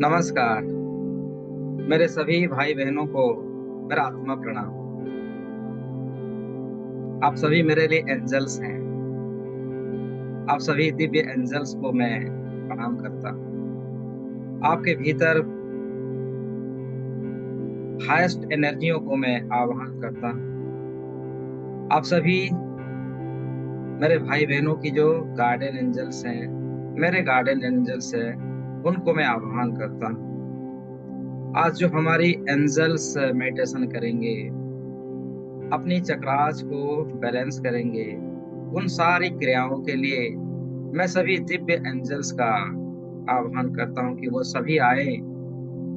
नमस्कार। मेरे सभी भाई बहनों को मेरा आत्मा प्रणाम। आप सभी मेरे लिए एंजल्स हैं। आप सभी दिव्य एंजल्स को मैं प्रणाम करता हूँ। आपके भीतर हाईएस्ट एनर्जियों को मैं आवाहन करता हूँ। आप सभी मेरे भाई बहनों की जो गार्डियन एंजल्स हैं, मेरे गार्डियन एंजल्स हैं, उनको मैं आवाहन करता हूँ। आज जो हमारी एंजल्स मेडिटेशन करेंगे, अपनी चक्रास को बैलेंस करेंगे, उन सारी क्रियाओं के लिए मैं सभी दिव्य एंजल्स का आह्वान करता हूं कि वो सभी आए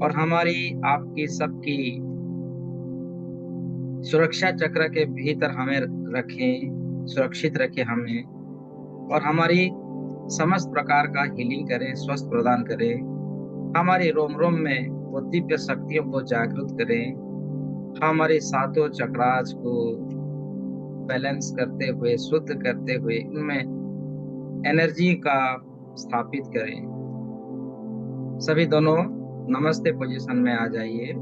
और हमारी आपकी सबकी सुरक्षा चक्र के भीतर हमें रखें, सुरक्षित रखें हमें, और हमारी समस्त प्रकार का हीलिंग करें, स्वस्थ प्रदान करें। हमारी रोम रोम में वो दिव्य शक्तियों को जागृत करें। हमारे सातों चक्रास को बैलेंस करते हुए, शुद्ध करते हुए, उनमें एनर्जी का स्थापित करें। सभी दोनों नमस्ते पोजीशन में आ जाइए।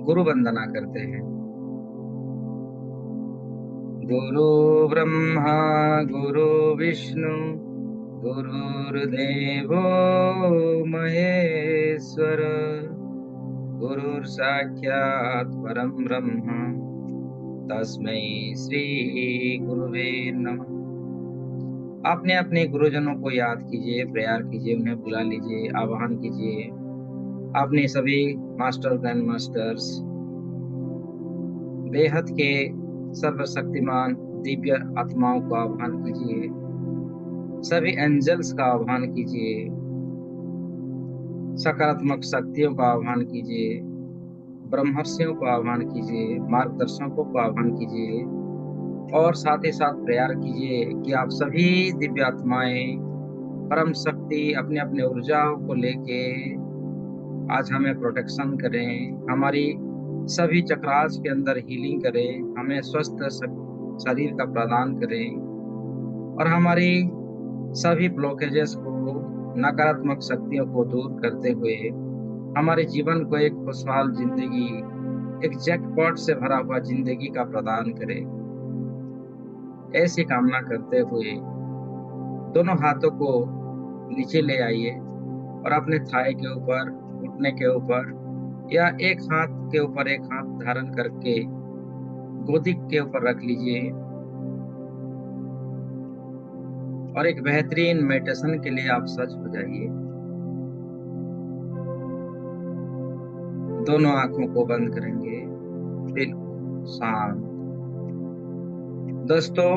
गुरु वंदना करते हैं। गुरु ब्रह्मा गुरु विष्णु गुरुर्देवो महेश्वर गुरुर् साक्षात् परम ब्रह्म तस्मै श्री गुरुवे नमः। अपने अपने गुरुजनों को याद कीजिए, प्रेयर कीजिए, उन्हें बुला लीजिए, आवाहन कीजिए। अपने सभी मास्टर ग्रैंड मास्टर्स, बेहद के सर्वशक्तिमान दिव्य आत्माओं को आह्वान कीजिए। सभी एंजल्स का आह्वान कीजिए। सकारात्मक शक्तियों का आह्वान कीजिए। ब्रह्मर्षियों को आह्वान कीजिए। मार्गदर्शकों को आह्वान कीजिए। और साथ ही साथ प्रेयर कीजिए कि आप सभी दिव्य आत्माएं, परम शक्ति अपने अपने ऊर्जाओं को लेके आज हमें प्रोटेक्शन करें, हमारी सभी चक्रास के अंदर हीलिंग करें, हमें स्वस्थ शरीर का प्रदान करें, और हमारी सभी ब्लॉकेजेस को, नकारात्मक शक्तियों को दूर करते हुए हमारे जीवन को एक खुशहाल जिंदगी, एक जैकपॉट से भरा हुआ जिंदगी का प्रदान करें। ऐसी कामना करते हुए दोनों हाथों को नीचे ले आइए और अपने थाई के ऊपर, घुटने के ऊपर, या एक हाथ के ऊपर एक हाथ धारण करके गोदी के ऊपर रख लीजिए। और एक बेहतरीन मेडिटेशन के लिए आप सज्ज हो जाइए। दोनों आंखों को बंद करेंगे, बिल्कुल शांत। दोस्तों,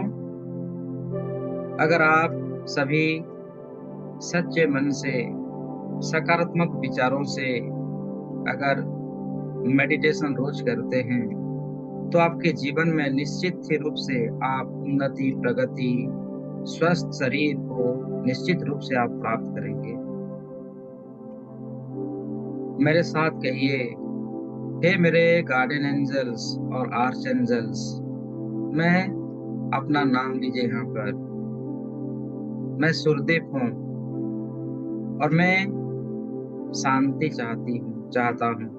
अगर आप सभी सच्चे मन से, सकारात्मक विचारों से अगर मेडिटेशन रोज करते हैं तो आपके जीवन में निश्चित ही रूप से आप उन्नति, प्रगति, स्वस्थ शरीर को निश्चित रूप से आप प्राप्त करेंगे। मेरे साथ कहिए, हे मेरे गार्डियन एंजल्स और आर्च एंजल्स। मैं अपना नाम लीजिए यहाँ पर। मैं सुरदीप हूँ और मैं शांति चाहता हूँ।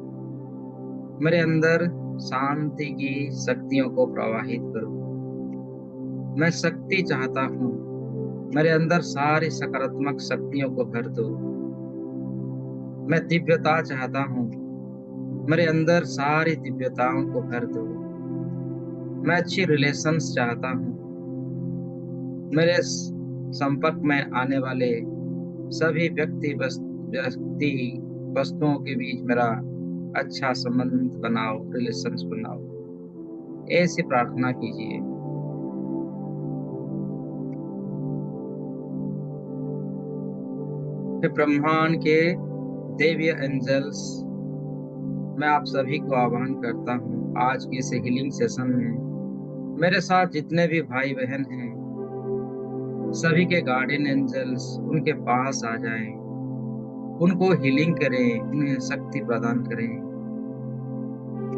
मेरे अंदर शांति की शक्तियों को प्रवाहित करो। मैं शक्ति चाहता हूँ। मेरे अंदर सारी सकारात्मक शक्तियों को भर दो। मैं दिव्यता चाहता हूँ। मेरे अंदर सारी दिव्यताओं को भर दो। मैं अच्छी रिलेशंस चाहता हूँ। मेरे संपर्क में आने वाले सभी व्यक्ति वस्तुओं के बीच मेरा अच्छा संबंध बनाओ, रिलेशंस बनाओ। ऐसी प्रार्थना कीजिए। फिर ब्रह्मांड के देवीय एंजल्स, मैं आप सभी को आह्वान करता हूँ आज के इस हीलिंग सेशन में मेरे साथ जितने भी भाई बहन हैं, सभी के गार्डियन एंजल्स उनके पास आ जाएं, उनको हीलिंग करें, उन्हें शक्ति प्रदान करें,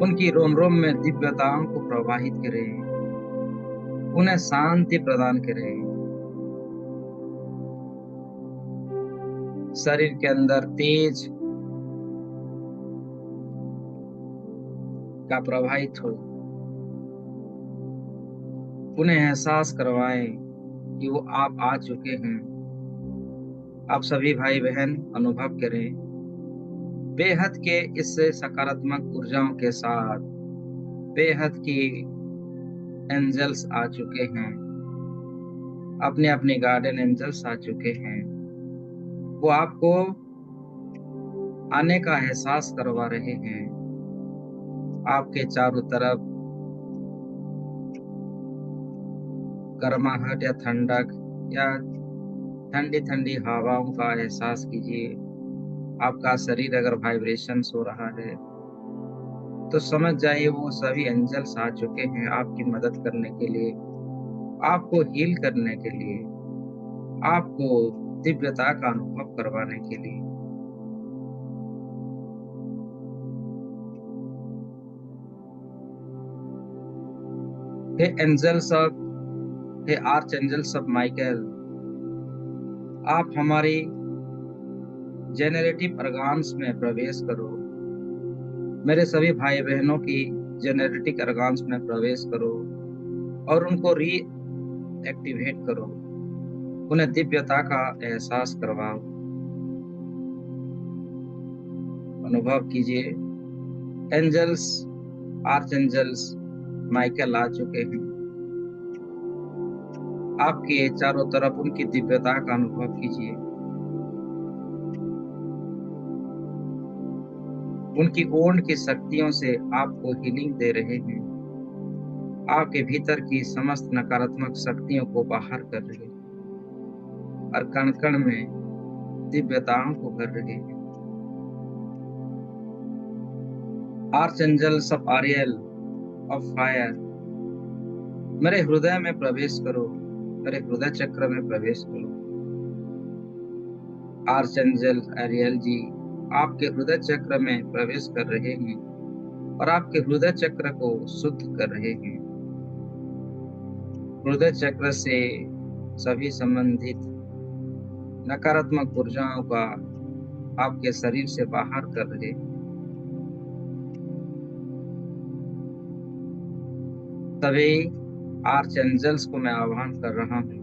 उनकी रोम रोम में दिव्यताओं को प्रवाहित करें, उन्हें शांति प्रदान करें। शरीर के अंदर तेज का प्रवाहित हो, उन्हें एहसास करवाएं कि वो आप आ चुके हैं। आप सभी भाई बहन अनुभव करें, बेहद के इस सकारात्मक ऊर्जाओं के साथ बेहद की एंजल्स आ चुके हैं, अपने अपने गार्डन एंजल्स आ चुके हैं। वो आपको आने का एहसास करवा रहे हैं। आपके चारों तरफ गर्माहट या ठंडक या ठंडी ठंडी हवाओं का एहसास कीजिए। आपका शरीर अगर वाइब्रेशंस हो रहा है तो समझ जाइए वो सभी एंजल्स आ चुके हैं आपकी मदद करने के लिए, आपको हील करने के लिए, आपको दिव्यता का अनुभव करवाने के लिए। हे एंजल्स ऑफ, हे आर्च एंजल्स ऑफ माइकल, आप हमारी जेनरेटिव अर्गान्स में प्रवेश करो। मेरे सभी भाई बहनों की जेनेटिक अर्गान्स में प्रवेश करो और उनको रीएक्टिवेट करो, उन्हें दिव्यता का एहसास करवाओ। अनुभव कीजिए, एंजल्स, आर्च एंजल्स माइकल आ चुके हैं। आपके चारों तरफ उनकी दिव्यता का अनुभव कीजिए। उनकी ओंड की शक्तियों से आपको हीलिंग दे रहे हैं। आपके भीतर की समस्त नकारात्मक शक्तियों को बाहर कर रहे हैं और कण कण में दिव्यताओं को कर रहे हैं। Archangels of Ariel of fire, मेरे हृदय में प्रवेश करो, मेरे हृदय चक्र में प्रवेश करो। आर्च एंजल एरियल जी आपके हृदय चक्र में प्रवेश कर रहे हैं और आपके हृदय चक्र को शुद्ध कर रहे हैं। हृदय चक्र से सभी संबंधित नकारात्मक ऊर्जाओं का आपके शरीर से बाहर कर रहे हैं। सभी आर्च एंजल्स को मैं आह्वान कर रहा हूँ,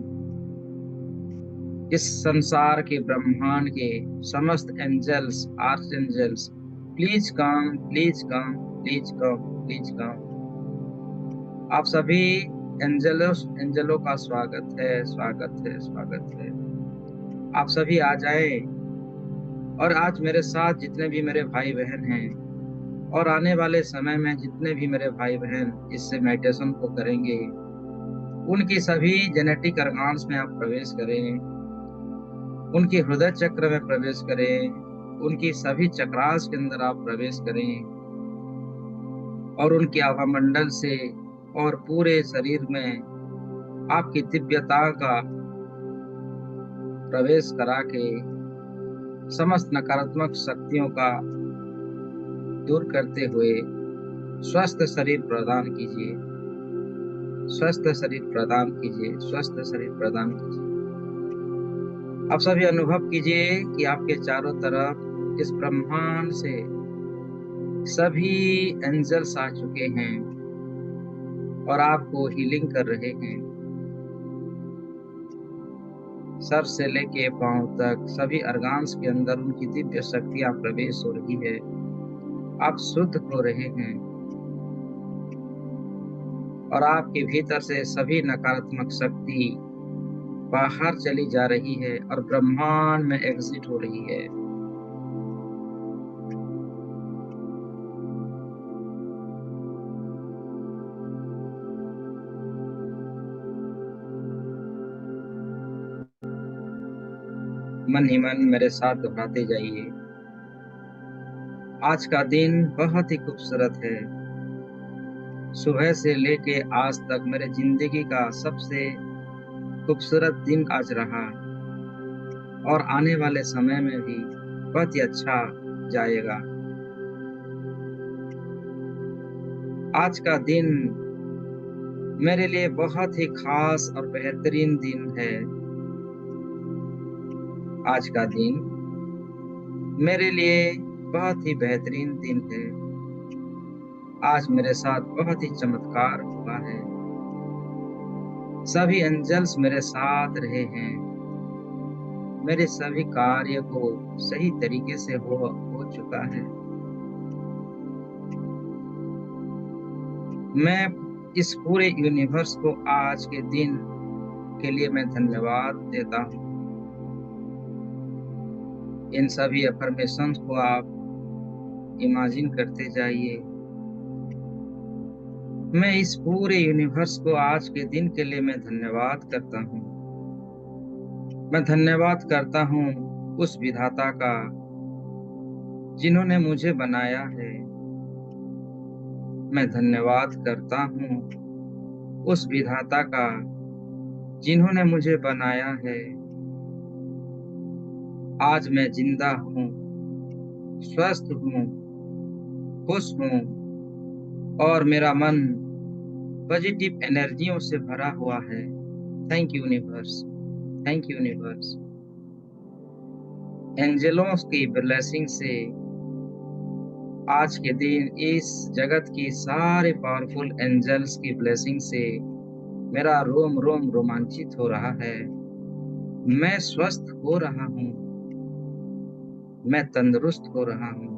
इस संसार के ब्रह्मांड के समस्त angels, arch angels, please come, please come, please come, please come. आप सभी एंजलों का स्वागत है, स्वागत है, स्वागत है। आप सभी आ जाएं और आज मेरे साथ जितने भी मेरे भाई बहन हैं और आने वाले समय में जितने भी मेरे भाई बहन इससे मेडिटेशन को करेंगे, उनकी सभी जेनेटिक अर्गान्स में आप प्रवेश करें, उनके हृदय चक्र में प्रवेश करें, उनकी सभी चक्रास के अंदर आप प्रवेश करें और उनके आभामंडल से और पूरे शरीर में आपकी दिव्यता का प्रवेश करा के समस्त नकारात्मक शक्तियों का दूर करते हुए स्वस्थ शरीर प्रदान कीजिए, स्वस्थ शरीर प्रदान कीजिए, स्वस्थ शरीर प्रदान कीजिए। आप सभी अनुभव कीजिए कि आपके चारों तरफ इस ब्रह्मांड से सभी एंजल्स आ चुके हैं और आपको हीलिंग कर रहे हैं। सर से लेके पांव तक सभी अर्गान्स के अंदर उनकी दिव्य शक्तियां प्रवेश हो रही है। आप शुद्ध हो रहे हैं और आपके भीतर से सभी नकारात्मक शक्ति बाहर चली जा रही है और ब्रह्मांड में एग्जिट हो रही है। मन ही मन मेरे साथ दोहराते जाइए, आज का दिन बहुत ही खूबसूरत है। सुबह से लेके आज तक मेरे जिंदगी का सबसे खूबसूरत दिन आज रहा और आने वाले समय में भी बहुत ही अच्छा जाएगा। आज का दिन मेरे लिए बहुत ही खास और बेहतरीन दिन है। आज का दिन मेरे लिए बहुत ही बेहतरीन दिन है। आज मेरे साथ बहुत ही चमत्कार हुआ है। सभी एंजल्स मेरे साथ रहे हैं। मेरे सभी कार्य को सही तरीके से हो चुका है। मैं इस पूरे यूनिवर्स को आज के दिन के लिए मैं धन्यवाद देता हूँ। इन सभी अफर्मेशंस को आप इमेजिन करते जाइए। मैं इस पूरे यूनिवर्स को आज के दिन के लिए मैं धन्यवाद करता हूँ। मैं धन्यवाद करता हूँ उस विधाता का जिन्होंने मुझे बनाया है। मैं धन्यवाद करता हूँ उस विधाता का जिन्होंने मुझे बनाया है। आज मैं जिंदा हूँ, स्वस्थ हूँ, खुश हूँ और मेरा मन पॉजिटिव एनर्जियों से भरा हुआ है। Thank you universe, thank you universe. एंजलों की ब्लेसिंग से आज के दिन इस जगत की सारे पावरफुल एंजल्स की ब्लेसिंग से मेरा रोम रोम रोमांचित हो रहा है। मैं स्वस्थ हो रहा हूँ, मैं तंदुरुस्त हो रहा हूँ,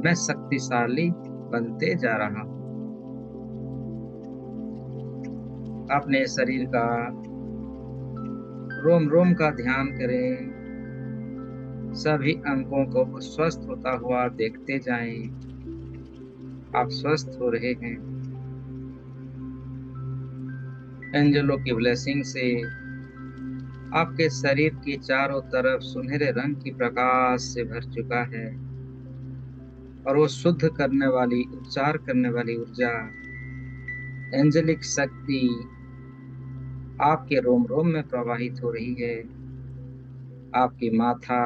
मैं शक्तिशाली बनते जा रहा हूँ। अपने शरीर का रोम रोम का ध्यान करें। सभी अंगों को स्वस्थ होता हुआ देखते जाएं। आप स्वस्थ हो रहे हैं। एंजलों की ब्लेसिंग से आपके शरीर की चारों तरफ सुनहरे रंग की प्रकाश से भर चुका है और वो शुद्ध करने वाली, उपचार करने वाली ऊर्जा, एंजेलिक शक्ति आपके रोम रोम में प्रवाहित हो रही है। आपकी माथा,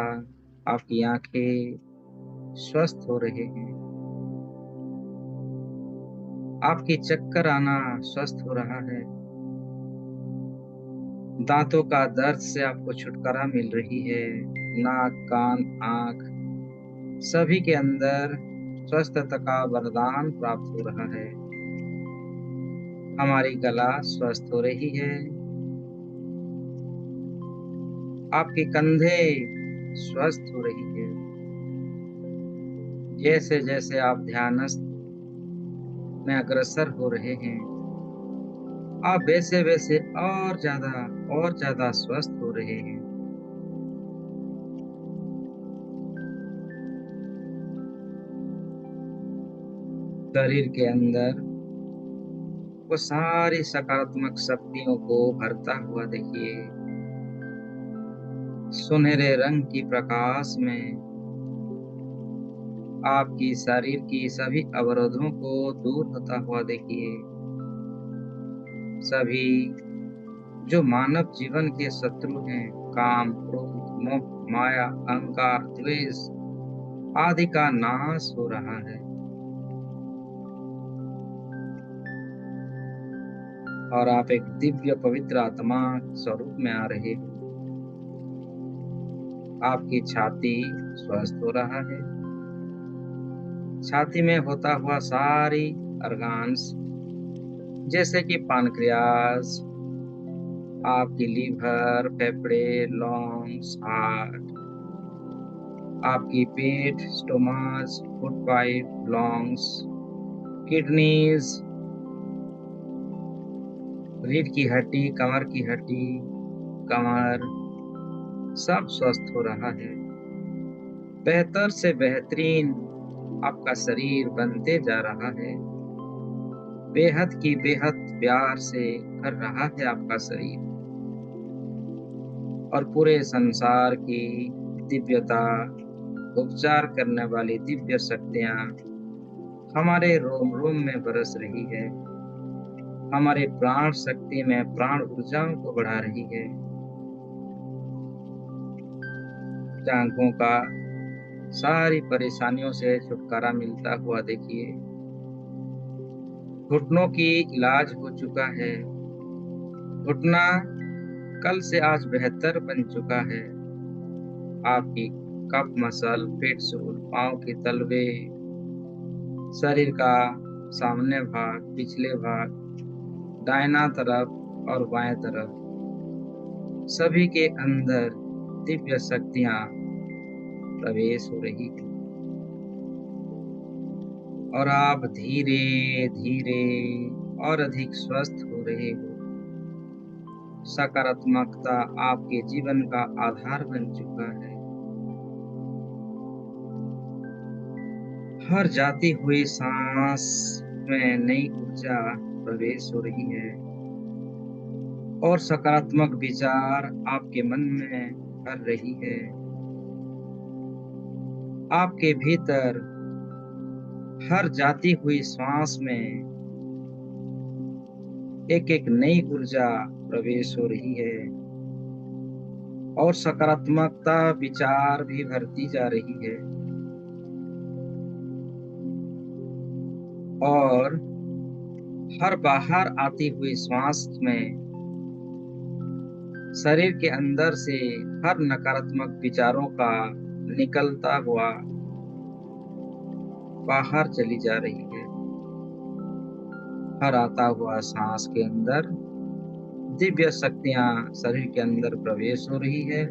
आपकी आंखें स्वस्थ हो रहे हैं। आपकी चक्कर आना स्वस्थ हो रहा है। दांतों का दर्द से आपको छुटकारा मिल रही है। नाक, कान, आंख सभी के अंदर स्वस्थता का वरदान प्राप्त हो रहा है। हमारी गला स्वस्थ हो रही है। आपके कंधे स्वस्थ हो रही है। जैसे जैसे आप ध्यानस्थ में अग्रसर हो रहे हैं, आप वैसे वैसे और ज्यादा स्वस्थ हो रहे हैं। शरीर के अंदर वो सारी सकारात्मक शक्तियों को भरता हुआ देखिए। सुनहरे रंग की प्रकाश में आपकी शरीर की सभी अवरोधों को दूर होता हुआ देखिए। सभी जो मानव जीवन के शत्रु हैं, काम, क्रोध, मोह, माया, अहंकार, द्वेष आदि का नाश हो रहा है। और आप एक दिव्य पवित्र आत्मा स्वरूप में आ रहे हो। आपकी छाती स्वस्थ हो रहा है। छाती में होता हुआ सारी ऑर्गन्स जैसे कि पानक्रियास, आपकी लीवर, फेफड़े, लंग्स, हार्ट, आपकी पेट, stomach, food pipe, lungs, kidneys, रीढ़ की हड्डी, कमर की हड्डी, कमर सब स्वस्थ हो रहा है। बेहतर से बेहतरीन आपका शरीर बनते जा रहा है। बेहद की बेहद प्यार से भर रहा है आपका शरीर। और पूरे संसार की दिव्यता, उपचार करने वाली दिव्य शक्तियां हमारे रोम रोम में बरस रही है। हमारे प्राण शक्ति में प्राण ऊर्जाओं को बढ़ा रही है। जांघों का सारी परेशानियों से छुटकारा मिलता हुआ देखिए। घुटनों की इलाज हो चुका है। घुटना कल से आज बेहतर बन चुका है। आपकी कफ मसल, पेट सोल, पांव के तलवे शरीर का सामने भाग, पिछले भाग, दाहिना तरफ और बाएं तरफ सभी के अंदर दिव्य शक्तियां प्रवेश हो रही है और आप धीरे धीरे और अधिक स्वस्थ हो रहे हो। सकारात्मकता आपके जीवन का आधार बन चुका है। हर जाती हुई सांस में नई ऊर्जा प्रवेश हो रही है और सकारात्मक विचार आपके मन में भर रही है। आपके भीतर हर जाती हुई श्वास में एक एक नई ऊर्जा प्रवेश हो रही है और सकारात्मकता विचार भी भरती जा रही है और हर बाहर आती हुई श्वास में शरीर के अंदर से हर नकारात्मक विचारों का निकलता हुआ बाहर चली जा रही है। हर आता हुआ सांस के अंदर दिव्य शक्तियां शरीर के अंदर प्रवेश हो रही है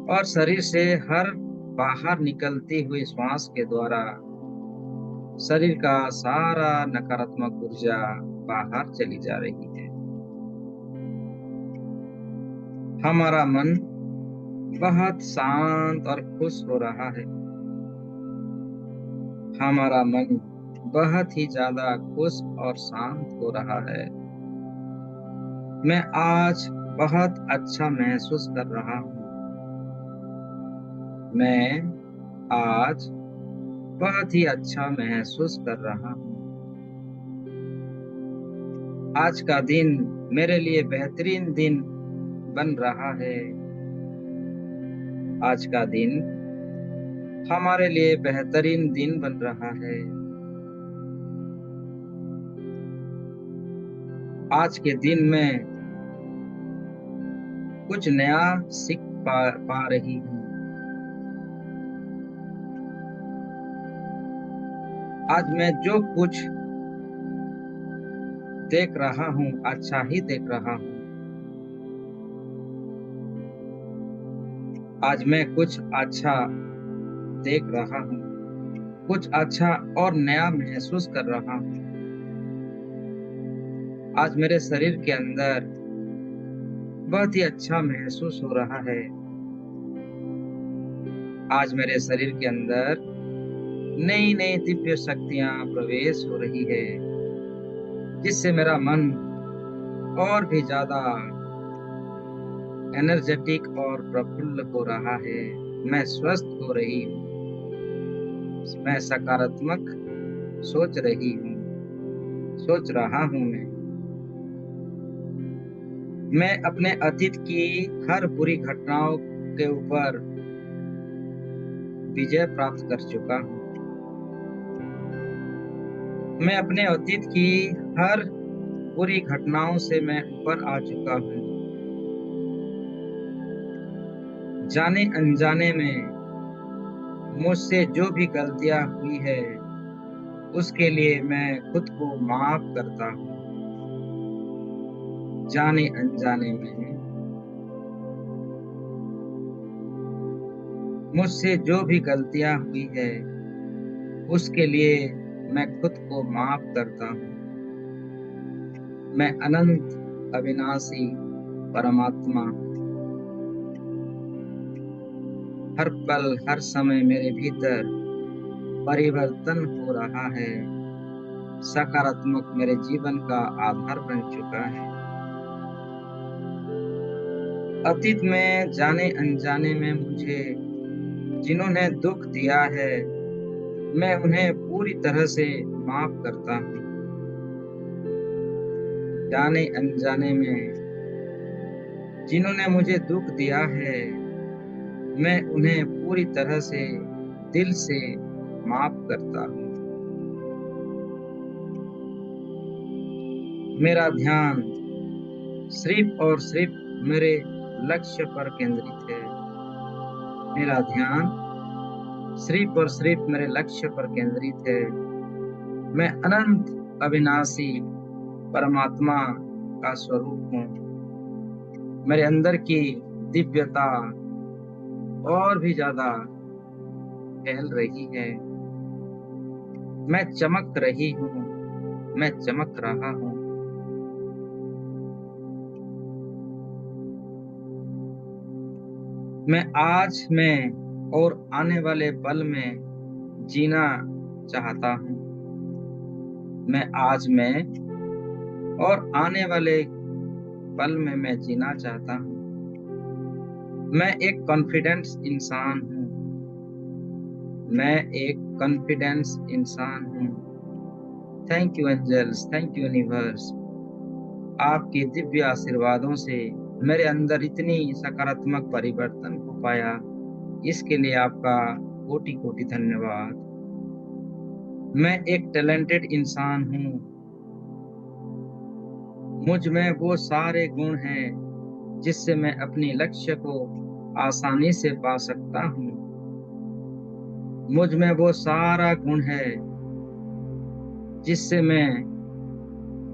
और शरीर से हर बाहर निकलती हुई श्वास के द्वारा शरीर का सारा नकारात्मक ऊर्जा बाहर चली जा रही है। हमारा मन बहुत शांत और खुश हो रहा है। हमारा मन बहुत ही ज्यादा खुश और शांत हो रहा है। मैं आज बहुत अच्छा महसूस कर रहा हूँ। मैं आज बहुत ही अच्छा महसूस कर रहा हूँ। आज का दिन मेरे लिए बेहतरीन दिन बन रहा है। आज का दिन हमारे लिए बेहतरीन दिन बन रहा है। आज के दिन में कुछ नया सीख पा रही हूँ। आज मैं जो कुछ देख रहा हूँ अच्छा ही देख रहा हूँ। आज मैं कुछ अच्छा देख रहा हूँ, कुछ अच्छा और नया महसूस कर रहा हूँ। आज मेरे शरीर के अंदर बहुत ही अच्छा महसूस हो रहा है। आज मेरे शरीर के अंदर नई नई दिव्य शक्तियां प्रवेश हो रही है जिससे मेरा मन और भी ज्यादा एनर्जेटिक और प्रफुल्ल हो रहा है। मैं स्वस्थ हो रही हूँ। मैं सकारात्मक सोच रही हूँ, सोच रहा हूँ। मैं अपने अतीत की हर बुरी घटनाओं के ऊपर विजय प्राप्त कर चुका हूँ। मैं अपने अतीत की हर बुरी घटनाओं से मैं ऊपर आ चुका हूँ। जाने अनजाने में मुझसे जो भी गलतियां हुई है उसके लिए मैं खुद को माफ करता हूँ। जाने अनजाने में मुझसे जो भी गलतियां हुई है उसके लिए मैं खुद को माफ करता हूँ। मैं अनंत अविनाशी परमात्मा हर पल हर समय मेरे भीतर परिवर्तन हो रहा है। सकारात्मक मेरे जीवन का आधार बन चुका है। अतीत में जाने अनजाने में मुझे जिन्होंने दुख दिया है मैं उन्हें पूरी तरह से माफ करता हूँ। जाने अनजाने में जिन्होंने मुझे दुख दिया है मैं उन्हें पूरी तरह से दिल से माफ करता हूँ। मेरा ध्यान सिर्फ और सिर्फ मेरे लक्ष्य पर केंद्रित है। मेरा ध्यान सिर्फ और सिर्फ मेरे लक्ष्य पर केंद्रित है। मैं अनंत अविनाशी परमात्मा का स्वरूप हूँ। मेरे अंदर की दिव्यता और भी ज्यादा फैल रही है। मैं चमक रही हूँ, मैं चमक रहा हूँ। मैं आज में और आने वाले पल में जीना चाहता हूँ। मैं आज में और आने वाले पल में मैं जीना चाहता हूँ। मैं एक कॉन्फिडेंस इंसान हूँ। मैं एक कॉन्फिडेंस इंसान हूँ। Thank you angels, thank you universe. आपके दिव्य आशीर्वादों से मेरे अंदर इतनी सकारात्मक परिवर्तन हो पाया, इसके लिए आपका कोटि कोटि धन्यवाद। मैं एक टैलेंटेड इंसान हूँ। मुझ में वो सारे गुण हैं जिससे मैं अपने लक्ष्य को आसानी से पा सकता हूँ। मुझ में वो सारा गुण है जिससे मैं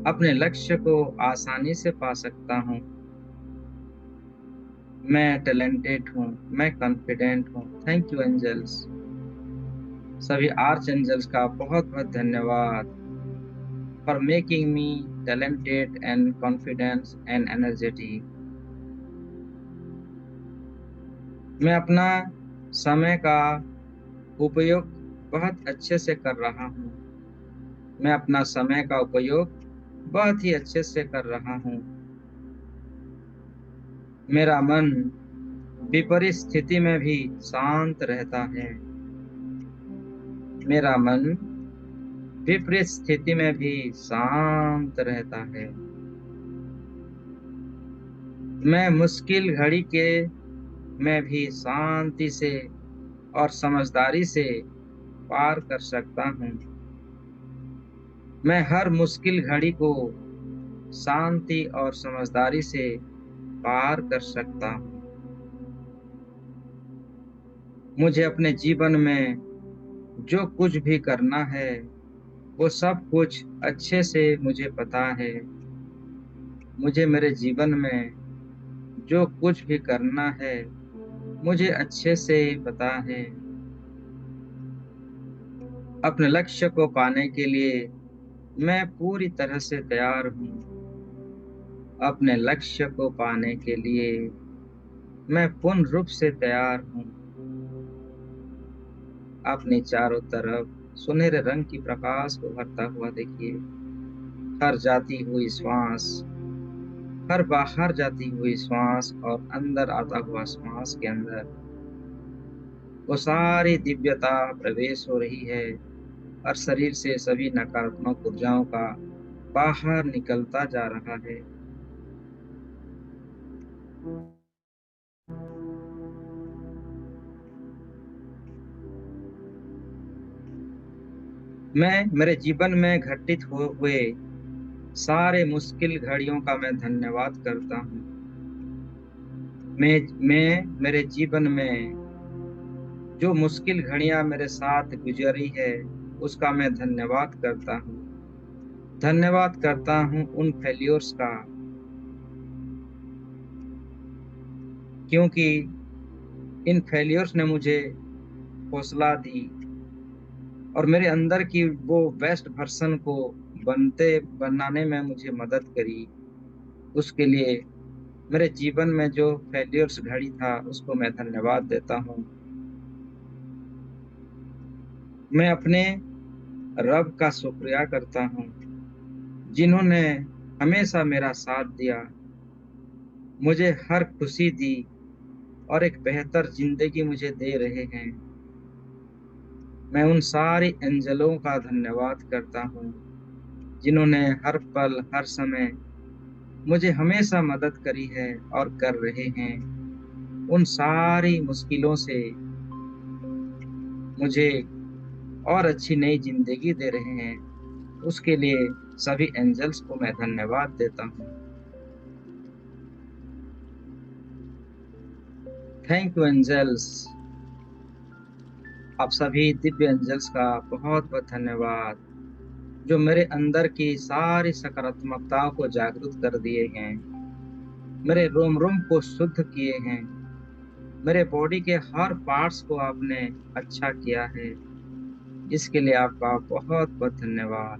अपने लक्ष्य को आसानी से पा सकता हूँ। मैं टैलेंटेड हूँ, मैं कॉन्फिडेंट हूँ। Thank you angels. सभी आर्च एंजल्स का बहुत बहुत धन्यवाद for making me talented and confidence and energetic. मैं अपना समय का उपयोग बहुत अच्छे से कर रहा हूँ। मैं अपना समय का उपयोग बहुत ही अच्छे से कर रहा हूँ। मेरा मन विपरीत स्थिति में भी शांत रहता है। मेरा मन विपरीत स्थिति में भी शांत रहता है। मैं मुश्किल घड़ी के में भी शांति से और समझदारी से पार कर सकता हूँ। मैं हर मुश्किल घड़ी को शांति और समझदारी से पार कर सकता हूँ। मुझे अपने जीवन में जो कुछ भी करना है वो सब कुछ अच्छे से मुझे पता है। मुझे मेरे जीवन में जो कुछ भी करना है मुझे अच्छे से पता है। अपने लक्ष्य को पाने के लिए मैं पूरी तरह से तैयार हूँ। अपने लक्ष्य को पाने के लिए मैं पूर्ण रूप से तैयार हूँ। अपने चारों तरफ सुनहरे रंग की प्रकाश को भरता हुआ देखिए। हर जाती हुई श्वास, हर बाहर जाती हुई श्वास और अंदर आता हुआ श्वास के अंदर वो सारी दिव्यता प्रवेश हो रही है और शरीर से सभी नकारात्मक ऊर्जाओं का बाहर निकलता जा रहा है। मैं मेरे जीवन में घटित हुए सारे मुश्किल घड़ियों का मैं धन्यवाद करता हूँ। मैं मेरे जीवन में जो मुश्किल घड़ियां मेरे साथ गुजरी है उसका मैं धन्यवाद करता हूँ। धन्यवाद करता हूँ उन फेल्योर्स का, क्योंकि इन फेल्योर्स ने मुझे हौसला दी और मेरे अंदर की वो बेस्ट वर्सन को बनाने में मुझे मदद करी। उसके लिए मेरे जीवन में जो फेल्योर्स घड़ी था उसको मैं धन्यवाद देता हूँ। मैं अपने रब का शुक्रिया करता हूँ जिन्होंने हमेशा मेरा साथ दिया, मुझे हर खुशी दी और एक बेहतर जिंदगी मुझे दे रहे हैं। मैं उन सारे एंजलों का धन्यवाद करता हूँ जिन्होंने हर पल हर समय मुझे हमेशा मदद करी है और कर रहे हैं। उन सारी मुश्किलों से मुझे और अच्छी नई जिंदगी दे रहे हैं। उसके लिए सभी एंजल्स को मैं धन्यवाद देता हूँ। Thank you angels. आप सभी दिव्य एंजल्स का बहुत बहुत धन्यवाद, जो मेरे अंदर की सारी सकारात्मकताओं को जागृत कर दिए हैं, मेरे रोम रोम को शुद्ध किए हैं, मेरे बॉडी के हर पार्ट्स को आपने अच्छा किया है। इसके लिए आपका बहुत बहुत धन्यवाद।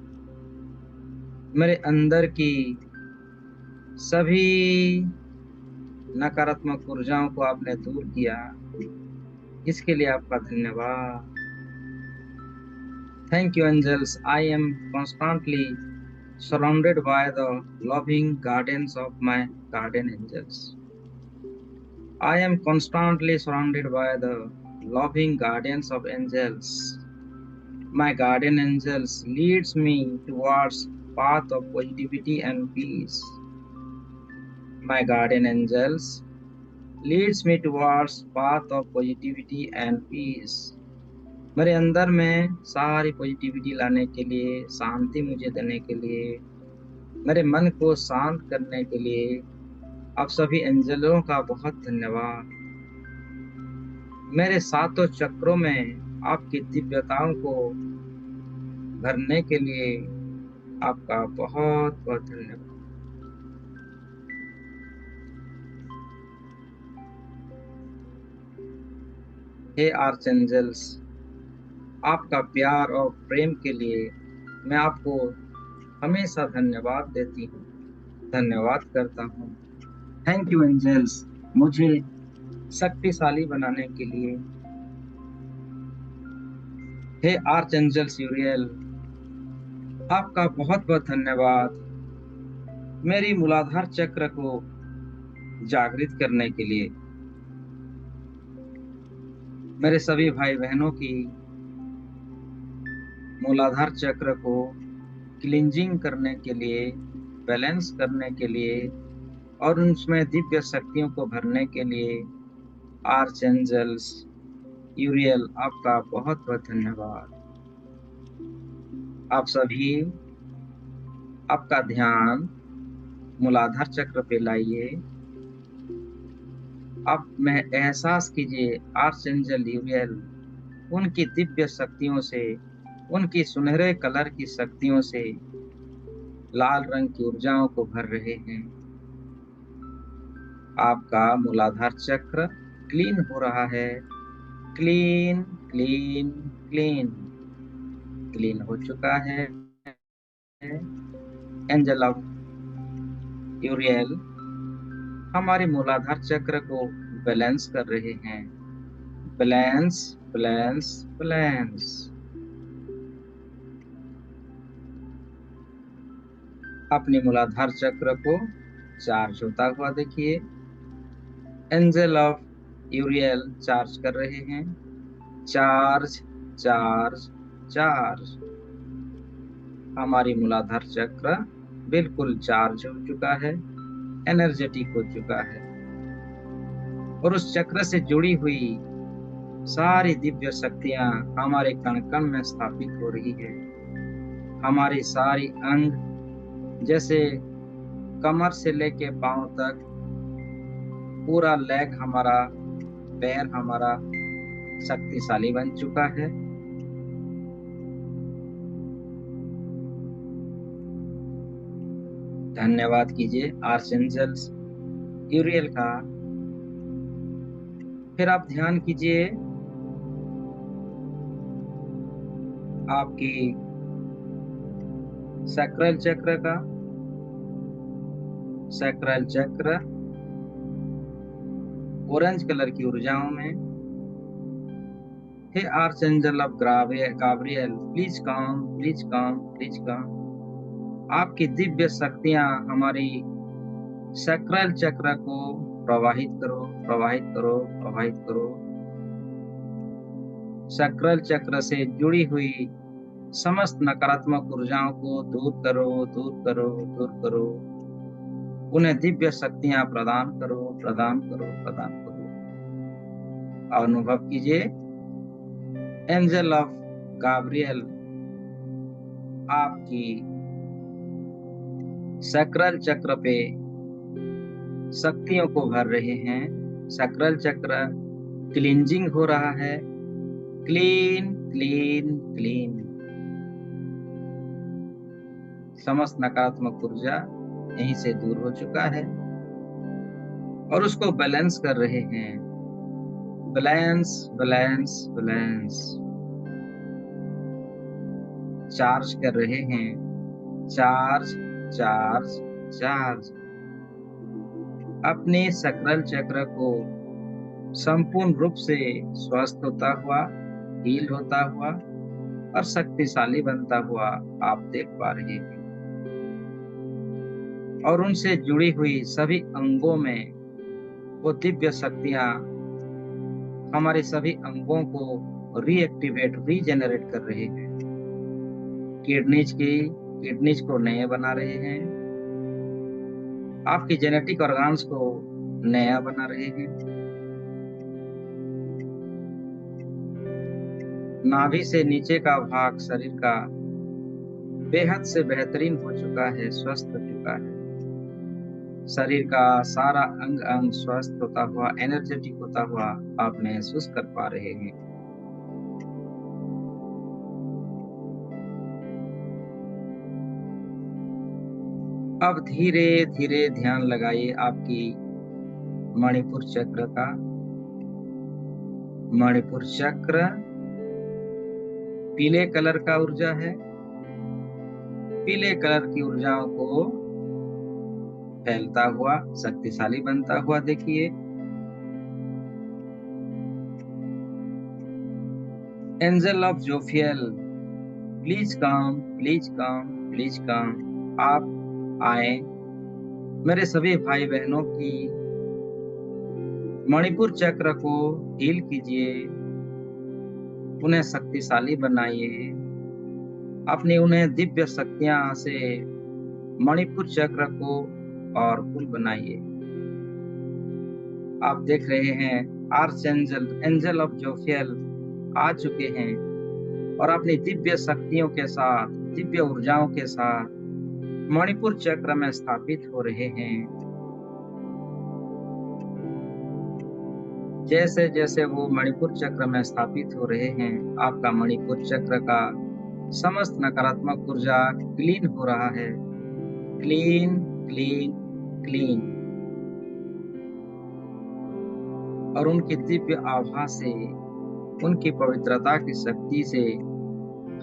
मेरे अंदर की सभी नकारात्मक ऊर्जाओं को आपने दूर किया, इसके लिए आपका धन्यवाद। Thank you, angels. I am constantly surrounded by the loving guardians of my guardian angels. I am constantly surrounded by the loving guardians of angels. My guardian angels leads me towards path of positivity and peace. My guardian angels leads me towards path of positivity and peace. मेरे अंदर में सारी positivity लाने के लिए, शांति मुझे देने के लिए, मेरे मन को शांत करने के लिए आप सभी एंजलों का बहुत धन्यवाद। मेरे सातों चक्रों में आपकी दिव्यताओं को भरने के लिए आपका बहुत बहुत धन्यवाद। हे आर्च एंजल्स, आपका प्यार और प्रेम के लिए मैं आपको हमेशा धन्यवाद देती हूँ, धन्यवाद करता हूँ। थैंक यू एंजल्स, मुझे शक्तिशाली बनाने के लिए। हे आर्च एंजल यूरियल, आपका बहुत बहुत धन्यवाद मेरी मूलाधार चक्र को जागृत करने के लिए, मेरे सभी भाई बहनों की मूलाधार चक्र को क्लींजिंग करने के लिए, बैलेंस करने के लिए और उसमें दिव्य शक्तियों को भरने के लिए आर्च एंजल्स यूरियल आपका बहुत बहुत धन्यवाद। आप सभी आपका ध्यान मूलाधार चक्र पे लाइए। आप में एहसास कीजिए आर्च एंजल यूरियल उनकी दिव्य शक्तियों से, उनकी सुनहरे कलर की शक्तियों से लाल रंग की ऊर्जाओं को भर रहे हैं। आपका मूलाधार चक्र क्लीन हो रहा है। क्लीन क्लीन क्लीन क्लीन हो चुका है। एंजल ऑफ यूरियल हमारे मूलाधार चक्र को बैलेंस कर रहे हैं। Balance balance balance. अपने मूलाधार चक्र को चार्ज होता हुआ देखिए। एंजल ऑफ यूरियल चार्ज कर रहे हैं। Charge charge charge. हमारी मूलाधार चक्र बिल्कुल चार्ज हो चुका है, एनर्जेटिक हो चुका है और उस चक्र से जुड़ी हुई सारी दिव्य शक्तियां हमारे कण कण में स्थापित हो रही है। हमारी सारी अंग, जैसे कमर से लेके पांव तक, पूरा लेग हमारा, पैर हमारा शक्तिशाली बन चुका है। धन्यवाद कीजिए आर्चएंजल्स यूरियल का। फिर आप ध्यान कीजिए आपकी सैक्रल चक्र का। सैक्रल चक्र ऑरेंज कलर की ऊर्जाओं में। हे archangel of Gabriel, please come, please come, please come. आपकी दिव्य शक्तियां हमारी सैक्रल चक्र को प्रवाहित करो, प्रवाहित करो, प्रवाहित करो। सैक्रल चक्र से जुड़ी हुई समस्त नकारात्मक ऊर्जाओं को दूर करो, दूर करो, दूर करो। उन्हें दिव्य शक्तियां प्रदान करो, प्रदान करो, प्रदान करो। अनुभव कीजिए एंजल ऑफ गाब्रियल आपकी सैक्रल चक्र पे शक्तियों को भर रहे हैं। सैक्रल चक्र क्लींजिंग हो रहा है, क्लीन क्लीन क्लीन। समस्त नकारात्मक ऊर्जा यहीं से दूर हो चुका है और उसको बैलेंस कर रहे हैं। Balance balance balance. चार्ज कर रहे हैं। Charge charge charge. अपने सकरल चक्र को संपूर्ण रूप से स्वस्थ होता हुआ, हील होता हुआ और शक्तिशाली बनता हुआ आप देख पा रहे हैं। और उनसे जुड़ी हुई सभी अंगों में वो दिव्य शक्तियां हमारे सभी अंगों को रीएक्टिवेट, रीजेनरेट कर रहे हैं। किडनीज को नए बना रहे हैं। आपकी जेनेटिक ऑर्गन्स को नया बना रहे हैं। नाभि से नीचे का भाग शरीर का बेहद से बेहतरीन हो चुका है, स्वस्थ हो चुका है। शरीर का सारा अंग अंग स्वस्थ होता हुआ, एनर्जेटिक होता हुआ आप महसूस कर पा रहे हैं। अब धीरे धीरे ध्यान लगाइए आपकी मणिपुर चक्र का। मणिपुर चक्र पीले कलर का ऊर्जा है। पीले कलर की ऊर्जाओं को फैलता हुआ, शक्तिशाली बनता हुआ देखिए। Angel of Jophiel, please come, please come, please come. आप आए। मेरे सभी भाई बहनों की मणिपुर चक्र को हील कीजिए, उन्हें शक्तिशाली बनाइए। अपनी उन्हें दिव्य शक्तियां से मणिपुर चक्र को और फुल बनाइए। आप देख रहे हैं आर्च एंजल, एंजल ऑफ जोफियल आ चुके हैं और अपनी दिव्य शक्तियों के साथ, दिव्य ऊर्जाओं के साथ मणिपुर चक्र में स्थापित हो रहे हैं। जैसे जैसे वो मणिपुर चक्र में स्थापित हो रहे हैं, आपका मणिपुर चक्र का समस्त नकारात्मक ऊर्जा क्लीन हो रहा है। Clean clean clean. और उनकी दिव्य आभा से, उनकी पवित्रता की शक्ति से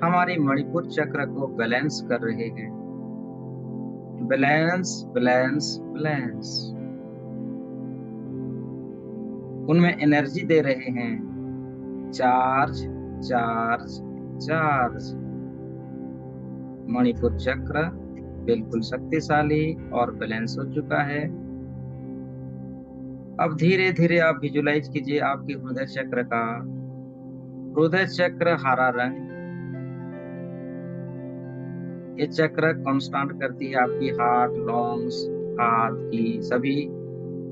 हमारी मणिपुर चक्र को बैलेंस कर रहे हैं। Balance balance balance. उनमें एनर्जी दे रहे हैं। Charge charge charge. मणिपुर चक्र बिल्कुल शक्तिशाली और बैलेंस हो चुका है। अब धीरे धीरे आप विजुलाइज कीजिए आपके हृदय चक्र का। हृदय चक्र हरा रंग, ये चक्र कांस्टेंट करती है आपकी हार्ट, लंग्स, हार्ट की सभी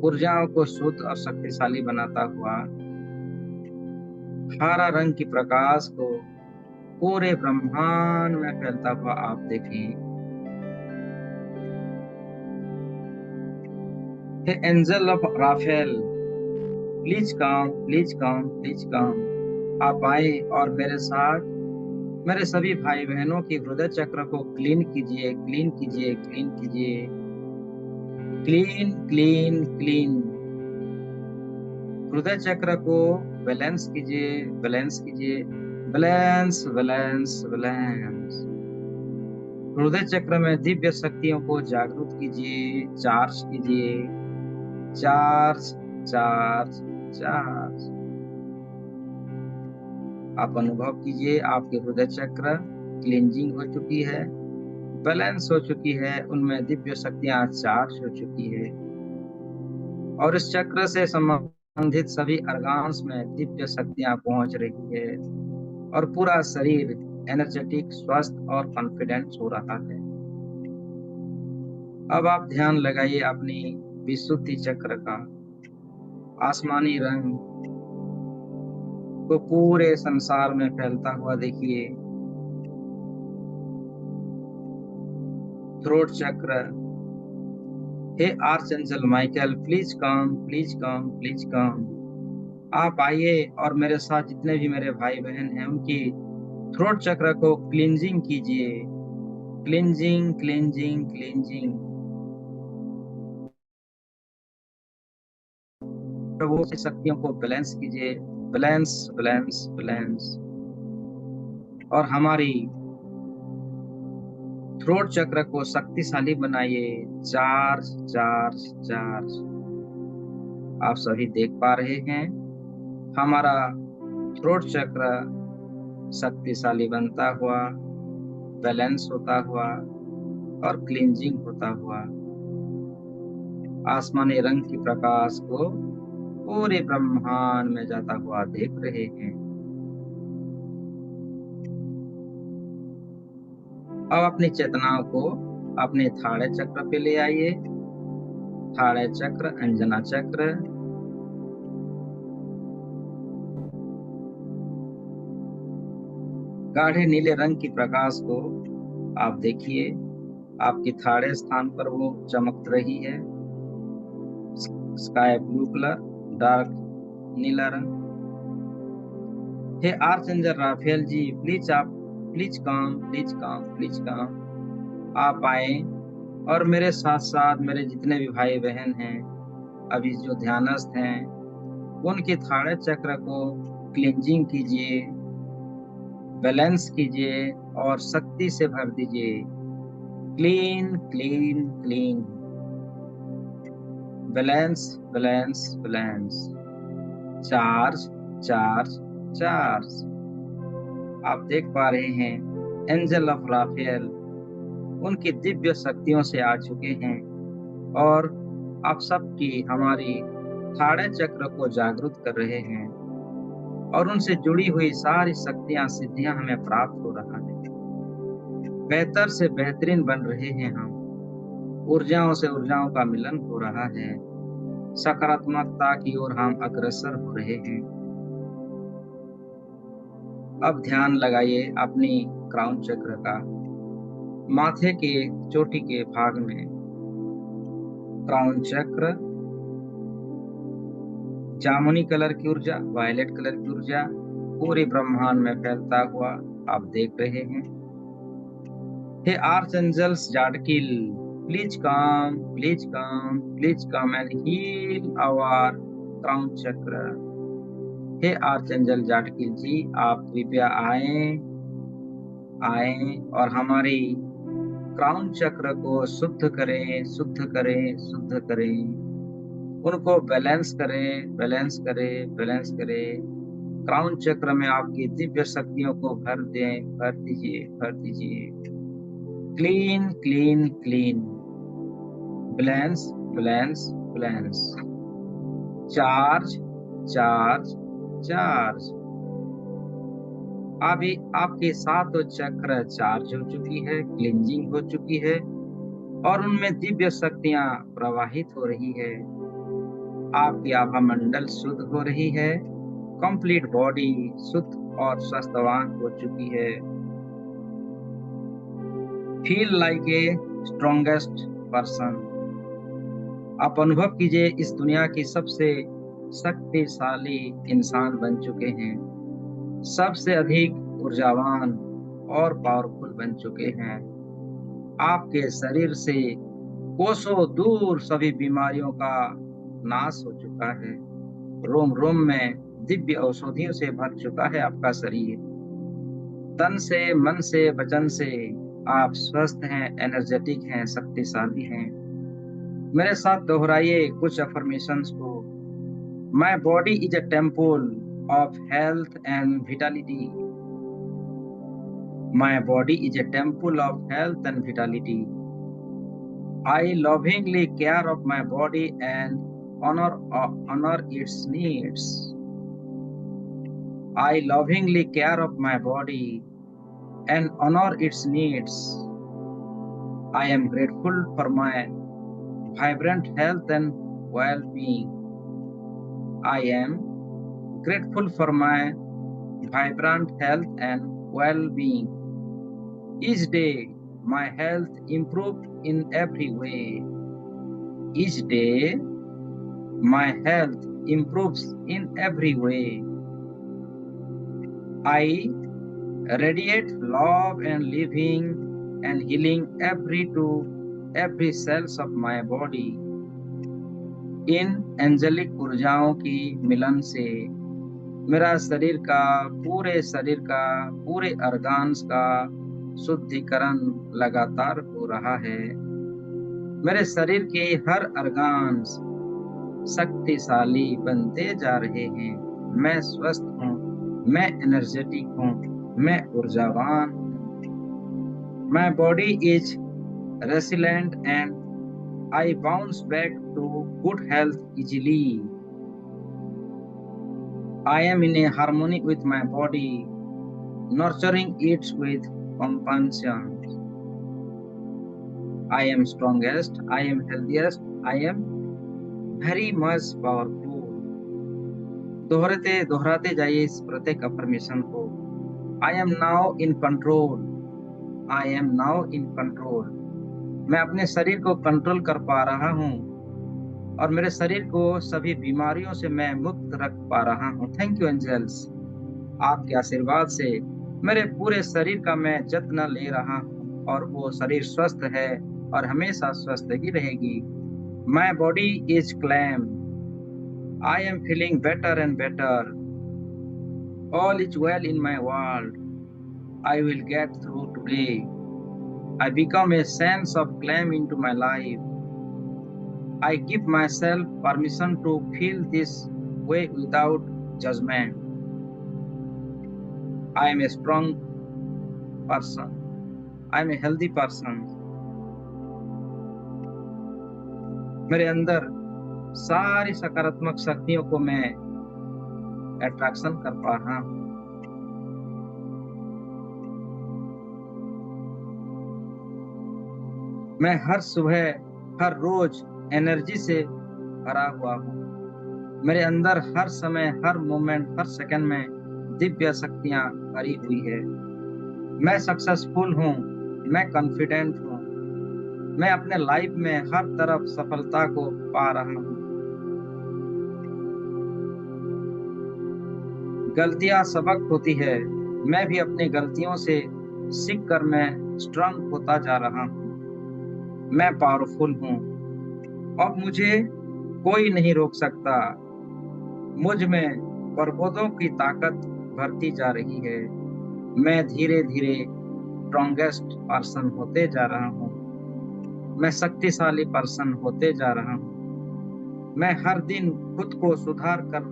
ऊर्जाओं को शुद्ध और शक्तिशाली बनाता हुआ। हरा रंग की प्रकाश को पूरे ब्रह्मांड में फैलता हुआ आप देखें। हे angel of Raphael, please come, please come, please come. आप आए और मेरे साथ मेरे सभी भाई बहनों की हृदय चक्र को क्लीन कीजिए, क्लीन कीजिए, क्लीन कीजिए। Clean clean clean. हृदय चक्र को बैलेंस कीजिए, बैलेंस कीजिए। Balance balance balance. हृदय चक्र में दिव्य शक्तियों को जागरूक कीजिए, चार्ज कीजिए। Charge charge charge. आप अनुभव कीजिए आपके हृदय चक्र क्लींजिंग हो चुकी है, बैलेंस हो चुकी है, उनमें दिव्य शक्तियां चार्ज हो चुकी है और इस चक्र से संबंधित सभी ऑर्गन्स में दिव्य शक्तियां पहुंच रही है और पूरा शरीर एनर्जेटिक, स्वस्थ और कॉन्फिडेंस हो रहा है। अब आप ध्यान लगाइए अपनी विशुद्धि चक्र का। आसमानी रंग को पूरे संसार में फैलता हुआ देखिए। थ्रोट चक्र, हे archangel Michael, please come, please come, please come. आप आइए और मेरे साथ जितने भी मेरे भाई बहन हैं उनकी थ्रोट चक्र को क्लींजिंग कीजिए। Cleansing cleansing cleansing. प्रभु की शक्तियों को बैलेंस कीजिए। Balance balance balance. और हमारी थ्रोट चक्र को शक्तिशाली बनाइए। Charge charge charge. आप सभी देख पा रहे हैं हमारा थ्रोट चक्र शक्तिशाली बनता हुआ, बैलेंस होता हुआ और क्लींजिंग होता हुआ आसमानी रंग की प्रकाश को पूरे ब्रह्मांड में जाता हुआ देख रहे हैं। अब अपनी चेतनाओं को अपने थाड़े चक्र पे ले आइए। थाड़े चक्र, अंजना चक्र। गाढ़े नीले रंग की प्रकाश को आप देखिए, आपकी थाड़े स्थान पर वो चमक रही है। स्काई ब्लू कलर, डार्क नीला रंग। हे आर्चएंजल राफेल जी, प्लीज काम, प्लीज काम, प्लीज काम। आप आए और मेरे साथ साथ मेरे जितने भी भाई बहन हैं, अभी जो ध्यानस्थ हैं, उनके थाड़े चक्र को क्लींजिंग कीजिए, बैलेंस कीजिए और शक्ति से भर दीजिए। Clean clean clean. Balance balance balance. Charge charge charge. आप देख पा रहे हैं एंजल ऑफ राफेल उनकी दिव्य शक्तियों से आ चुके हैं और आप सबकी हमारी थाड़े चक्र को जागृत कर रहे हैं और उनसे जुड़ी हुई सारी शक्तियां सिद्धियां हमें प्राप्त हो रहा है। बेहतर से बेहतरीन बन रहे हैं हम। ऊर्जाओं से ऊर्जाओं का मिलन हो रहा है। सकारात्मकता की ओर हम अग्रसर हो रहे हैं। अब ध्यान लगाइए अपनी क्राउन चक्र का। माथे के चोटी के भाग में क्राउन चक्र, जामुनी कलर की ऊर्जा, वायलेट कलर की ऊर्जा पूरे ब्रह्मांड में फैलता हुआ आप देख रहे हैं। हे archangels Zadkiel, please come, please come, please come and heal our crown chakra. हे आर्चएंजल जाटकिल जी, आप कृपया आए आए और हमारी क्राउन चक्र को शुद्ध करें, शुद्ध करें, शुद्ध करें। उनको बैलेंस करें, बैलेंस करें, बैलेंस करें। क्राउन चक्र में आपकी दिव्य शक्तियों को भर दें, भर दीजिए, भर दीजिए। Clean clean clean. Balance balance balance. Charge charge charge. अभी आपके सातों चक्र चार्ज हो चुकी है, क्लींजिंग हो चुकी है और उनमें दिव्य शक्तियां प्रवाहित हो रही है। आपकी आभा मंडल शुद्ध हो रही है। कंप्लीट बॉडी शुद्ध और स्वस्थवान हो चुकी है। Feel like a strongest person. आप अनुभव कीजिए इस दुनिया की सबसे शक्तिशाली इंसान बन चुके हैं। सबसे अधिक ऊर्जावान और पावरफुल बन चुके हैं। आपके शरीर से कोसों दूर सभी बीमारियों का नाश हो चुका है। रोम रोम में दिव्य औषधियों से भर चुका है आपका शरीर। तन से, मन से, वचन से आप स्वस्थ हैं, एनर्जेटिक हैं, शक्तिशाली हैं। मेरे साथ दोहराइए कुछ अफर्मेशंस को। My body is a temple of health and vitality. My body is a temple of health and vitality. I lovingly care of my body and honor its needs. I lovingly care of my body and honor its needs. I am grateful for my vibrant health and well-being. I am grateful for my vibrant health and well-being. Each day, my health improved in every way. Each day, My health improves in every way. I radiate love and living and healing every cells of my body. इन angelic ऊर्जाओं की मिलन से मेरा शरीर का पूरे organs का शुद्धिकरण लगातार हो रहा है। मेरे शरीर के हर ऑर्गन्स शक्तिशाली बनते जा रहे हैं। मैं स्वस्थ हूँ, मैं एनर्जेटिक हूँ, मैं ऊर्जावान हूँ। My body is resilient and I bounce back to good health easily. I am in a harmony with my body, nurturing it with compassion. I am strongest, I am healthiest, I am very much powerful. दोहराते जाइए इस प्रत्येक affirmation को। I am now in control. I am now in control. मैं अपने शरीर को control कर पा रहा हूँ और मेरे शरीर को सभी बीमारियों से मैं मुक्त रख पा रहा हूँ। थैंक यू एंजल्स, आपके आशीर्वाद से मेरे पूरे शरीर का मैं जत्न ले रहा हूँ और वो शरीर स्वस्थ है और हमेशा स्वस्थ ही रहेगी। My body is calm. I am feeling better and better. All is well in my world. I will get through today. I become a sense of calm into my life. I give myself permission to feel this way without judgment. I am a strong person. I am a healthy person. मेरे अंदर सारी सकारात्मक शक्तियों को मैं attraction कर पा रहा हूँ। मैं हर सुबह हर रोज एनर्जी से भरा हुआ हूँ। मेरे अंदर हर समय हर मोमेंट हर सेकंड में दिव्य शक्तियाँ भरी हुई है। मैं सक्सेसफुल हूँ, मैं कॉन्फिडेंट हूँ, मैं अपने लाइफ में हर तरफ सफलता को पा रहा हूँ। गलतियाँ सबक होती है, मैं भी अपनी गलतियों से सीख कर मैं स्ट्रांग होता जा रहा हूँ। मैं पावरफुल हूँ, अब मुझे कोई नहीं रोक सकता। मुझ में पर्वतों की ताकत बढ़ती जा रही है। मैं धीरे धीरे स्ट्रॉन्गेस्ट पर्सन होते जा रहा हूँ। मैं शक्तिशाली पर्सन होते जा रहा हूँ। मैं हर दिन खुद को सुधार कर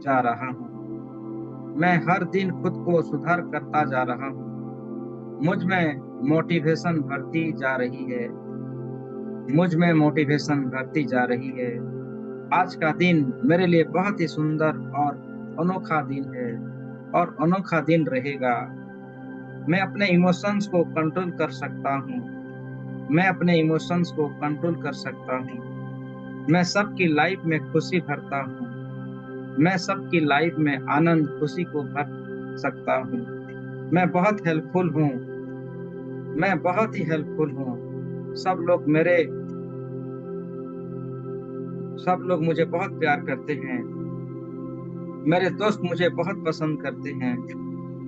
जा रहा हूँ। मैं हर दिन खुद को सुधार करता जा रहा हूँ। मुझ में मोटिवेशन बढ़ती जा रही है। मुझ में मोटिवेशन बढ़ती जा रही है। आज का दिन मेरे लिए बहुत ही सुंदर और अनोखा दिन है और अनोखा दिन रहेगा। मैं अपने इमोशंस को कंट्रोल कर सकता हूँ। मैं अपने इमोशंस को कंट्रोल कर सकता हूँ। मैं सबकी लाइफ में खुशी भरता हूँ। मैं सबकी लाइफ में आनंद खुशी को भर सकता हूँ। मैं बहुत हेल्पफुल हूँ। मैं बहुत ही हेल्पफुल हूँ। सब लोग मुझे बहुत प्यार करते हैं। मेरे दोस्त मुझे बहुत पसंद करते हैं।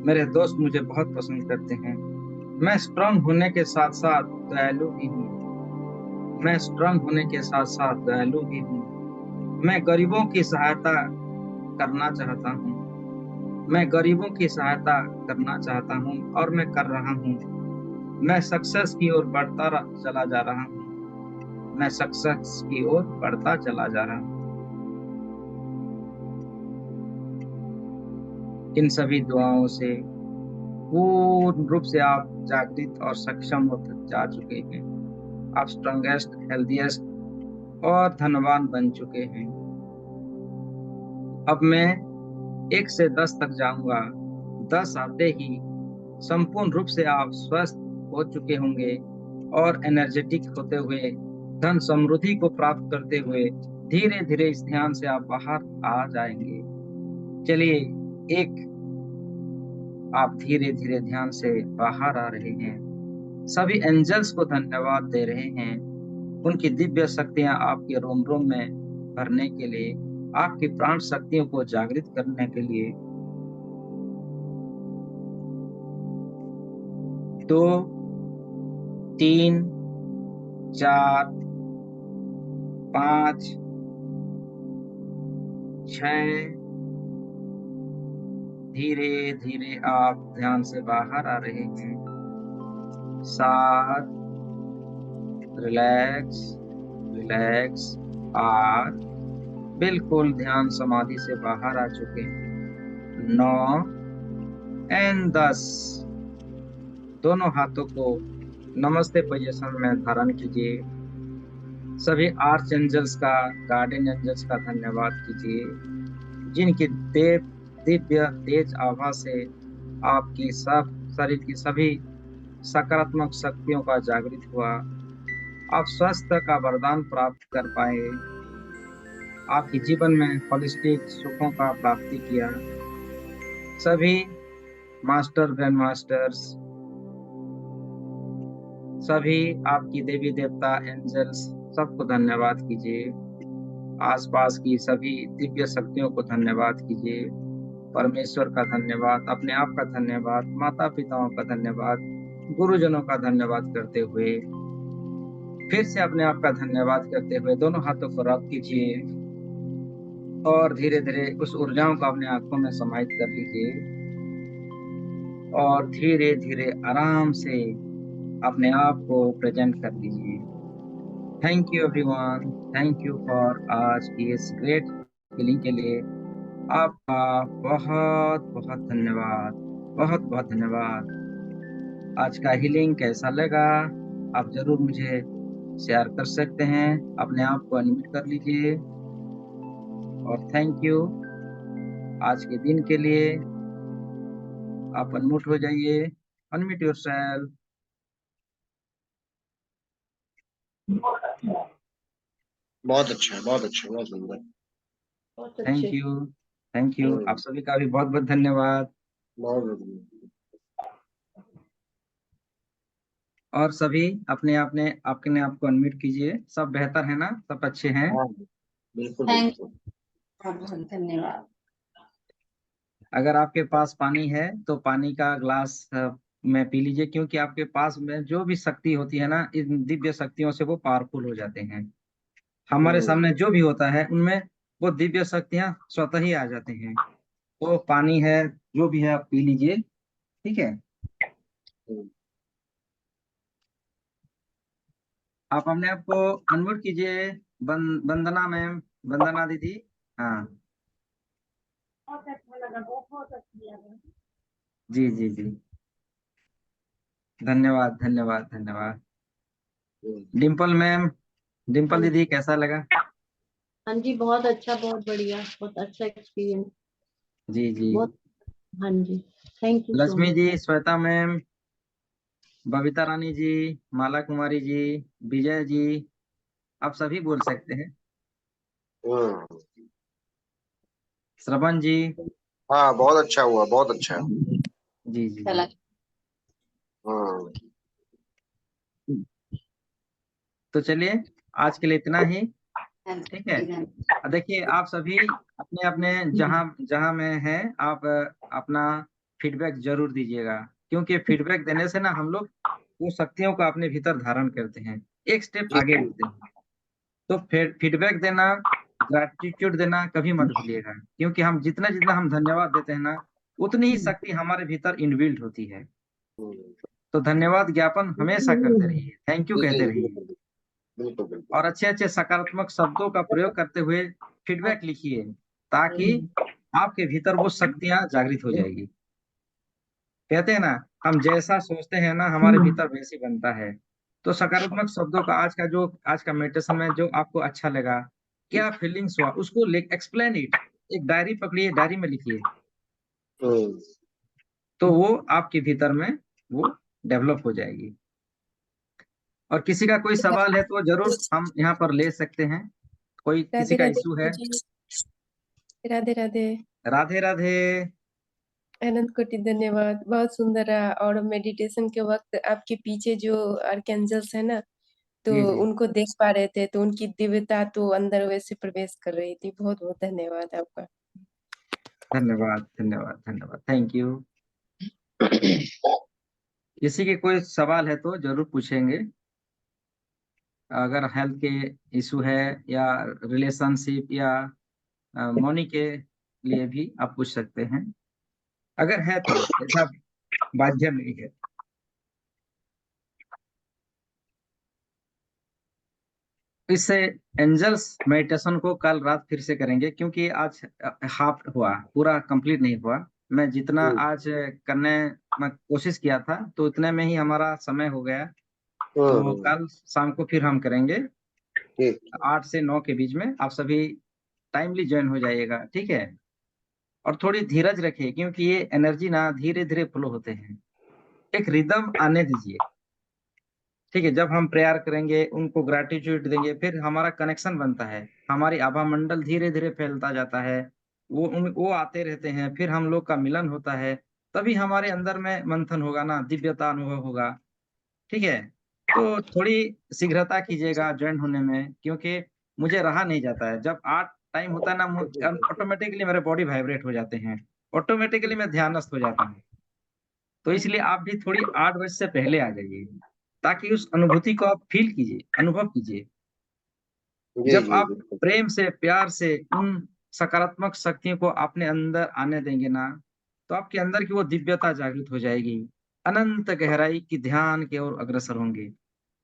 मेरे दोस्त मुझे बहुत पसंद करते हैं। मैं स्ट्रांग होने के साथ साथ दयालु भी हूँ। मैं स्ट्रांग होने के साथ साथ दयालु भी हूँ। मैं गरीबों की सहायता करना चाहता हूँ। मैं गरीबों की सहायता करना चाहता हूँ और मैं कर रहा हूँ। मैं सक्सेस की ओर बढ़ता चला जा रहा हूँ। मैं सक्सेस की ओर बढ़ता चला जा रहा हूँ। इन सभी दुआओं से पूर्ण रूप से आप जागृत और सक्षम होते जा चुके हैं। आप स्ट्रॉन्गेस्ट, हेल्दीएस्ट और धनवान बन चुके हैं। अब मैं 1 से 10 तक जाऊंगा। 10 आते ही संपूर्ण रूप से आप स्वस्थ हो चुके होंगे और एनर्जेटिक होते हुए धन समृद्धि को प्राप्त करते हुए धीरे धीरे इस ध्यान से आप बाहर आ जाएंगे। चलिए, आप धीरे धीरे ध्यान से बाहर आ रहे हैं। सभी एंजल्स को धन्यवाद दे रहे हैं। उनकी दिव्य शक्तियां आपके रोम रोम में भरने के लिए, आपकी प्राण शक्तियों को जागृत करने के लिए। 2, 3, 4, 5, 6। धीरे धीरे आप ध्यान से बाहर आ रहे हैं। 7, रिलैक्स रिलैक्स। 8, बिल्कुल ध्यान समाधि से बाहर आ चुके हैं। 9 एंड 10। दोनों हाथों को नमस्ते पोजीशन में धारण कीजिए। सभी आर्च एंजल्स का, गार्डियन एंजल्स का धन्यवाद कीजिए, जिनकी दिव्य तेज आभा से आपकी सब शरीर की सभी सकारात्मक शक्तियों का जागृत हुआ। आप स्वास्थ्य का वरदान प्राप्त कर पाए, आपके जीवन में होलिस्टिक सुखों का प्राप्ति किया। सभी मास्टर, ग्रैंड मास्टर्स, सभी आपकी देवी देवता, एंजल्स, सबको धन्यवाद कीजिए। आसपास की सभी दिव्य शक्तियों को धन्यवाद कीजिए। परमेश्वर का धन्यवाद, अपने आप का धन्यवाद, माता पिताओं का धन्यवाद, गुरुजनों का धन्यवाद करते हुए, फिर से अपने आप का धन्यवाद करते हुए दोनों हाथों को रब कीजिए और धीरे धीरे उस ऊर्जाओं को अपने आंखों में समाहित कर लीजिए और धीरे धीरे आराम से अपने आप को प्रेजेंट कर लीजिए। Thank you everyone, thank you for आज की इस ग्रेट हीलिंग के लिए आपका बहुत बहुत धन्यवाद, बहुत बहुत धन्यवाद। आज का हीलिंग कैसा लगा आप जरूर मुझे शेयर कर सकते हैं। अपने आप को अनम्यूट कर लीजिए और थैंक यू आज के दिन के लिए। आप अनम्यूट हो जाइए, अनम्यूट योरसेल्फ। बहुत अच्छा, बहुत अच्छा, बहुत सुंदर, बहुत थैंक अच्छे। You, thank you. आप सभी का भी बहुत बहुत धन्यवाद। बहुत सुंदर। और सभी अपने अपने आप को अनम्यूट कीजिए। सब बेहतर है ना? सब अच्छे हैं? हाँ, बिल्कुल थैंक बिल्कुल। बहुत धन्यवाद। अगर आपके पास पानी है तो पानी का ग्लास में पी लीजिए, क्योंकि आपके पास में जो भी शक्ति होती है ना, इन दिव्य शक्तियों से वो पावरफुल हो जाते हैं। हमारे सामने जो भी होता है उनमें वो दिव्य शक्तियां स्वतः ही आ जाते हैं। तो पानी है, जो भी है, आप पी लीजिए, ठीक है? आप अपने आप को अनम्यूट कीजिए। वंदना मैम, वंदना दीदी। हाँ बहुत अच्छा लगा, बहुत अच्छा लगा। जी जी जी, धन्यवाद धन्यवाद धन्यवाद। डिम्पल मैम, डिम्पल दीदी, कैसा लगा? हाँ जी, बहुत अच्छा, बहुत बढ़िया, बहुत अच्छा एक्सपीरियंस। जी जी। बहुत, हाँ जी, thank you so Lakshmi much. जी, श्वेता मैम, बबीता रानी जी, माला कुमारी जी, विजय जी, आप सभी बोल सकते हैं। श्रवण जी। हाँ, बहुत अच्छा हुआ, बहुत अच्छा। जी जी चला। जी। तो चलिए, आज के लिए इतना ही, ठीक है? देखिए, आप सभी अपने अपने जहां जहां में हैं, आप अपना फीडबैक जरूर दीजिएगा, क्योंकि फीडबैक देने से ना हम लोग वो शक्तियों को अपने भीतर धारण करते हैं, एक स्टेप जी आगे बढ़ते हैं। तो फीडबैक देना, ग्रैटिट्यूड देना कभी मत भूलिएगा, क्योंकि हम जितना जितना हम धन्यवाद देते हैं ना, उतनी ही शक्ति हमारे भीतर इनबिल्ट होती है। तो धन्यवाद ज्ञापन हमेशा करते रहिए, थैंक यू जी कहते रहिए, बिल्कुल बिल्कुल बिल्कुल। और अच्छे अच्छे सकारात्मक शब्दों का प्रयोग करते हुए फीडबैक लिखिए, ताकि आपके भीतर वो शक्तियां जागृत हो जाएगी। कहते हैं ना, हम जैसा सोचते हैं ना, हमारे भीतर वैसे बनता है। तो सकारात्मक शब्दों का आज का मेडिटेशन में जो आपको अच्छा लगा, क्या फीलिंग्स हुआ, उसको एक्सप्लेन इट। एक डायरी पकड़िए, डायरी में लिखिए, तो वो आपके भीतर में वो डेवलप हो जाएगी। और किसी का कोई सवाल है तो जरूर हम यहाँ पर ले सकते हैं। कोई किसी राधे का राधे इशू है? जी। राधे राधे। राधे राधे। अनंत कोटि धन्यवाद, बहुत सुंदर रहा। और मेडिटेशन के वक्त आपके पीछे जो आर्कएंजल्स है ना, तो जी जी, उनको देख पा रहे थे, तो उनकी दिव्यता तो अंदर वैसे प्रवेश कर रही थी। बहुत बहुत धन्यवाद आपका। धन्यवाद धन्यवाद धन्यवाद, थैंक यू। किसी के कोई सवाल है तो जरूर पूछेंगे। अगर हेल्थ के इशू है या रिलेशनशिप या मनी के लिए भी आप पूछ सकते हैं, अगर है तो, ऐसा बाध्य नहीं है। इससे एंजल्स मेडिटेशन को कल रात फिर से करेंगे, क्योंकि आज हाफ हुआ, पूरा कंप्लीट नहीं हुआ। मैं जितना आज करने मैं कोशिश किया था, तो उतने में ही हमारा समय हो गया। तो कल शाम को फिर हम करेंगे ठीक। 8 से 9 के बीच में। आप सभी टाइमली ज्वाइन हो जाइएगा, ठीक है। और थोड़ी धीरज रखिए, क्योंकि ये एनर्जी ना धीरे धीरे फ्लो होते हैं। एक रिदम आने दीजिए, ठीक है। जब हम प्रेयर करेंगे, उनको ग्रैटिट्यूड देंगे, फिर हमारा कनेक्शन बनता है, हमारी आभा मंडल धीरे धीरे फैलता जाता है। वो आते रहते हैं, फिर हम लोग का मिलन होता है। तभी हमारे अंदर में मंथन होगा ना, दिव्यता अनुभव होगा, ठीक है। तो थोड़ी शीघ्रता कीजिएगा ज्वाइन होने में, क्योंकि मुझे रहा नहीं जाता है। जब 8 टाइम होता है ना, ऑटोमेटिकली मेरे बॉडी वाइब्रेट हो जाते हैं, ऑटोमेटिकली मैं ध्यानस्थ हो जाता हूँ। तो इसलिए आप भी थोड़ी 8 बजे से पहले आ जाइए, ताकि उस अनुभूति को आप फील कीजिए, अनुभव कीजिए। जी जब जी आप बिल्कुल। प्रेम से, प्यार से उन सकारात्मक शक्तियों को अपने अंदर आने देंगे ना, तो आपके अंदर की वो दिव्यता जागृत हो जाएगी। अनंत गहराई की ध्यान की ओर अग्रसर होंगे।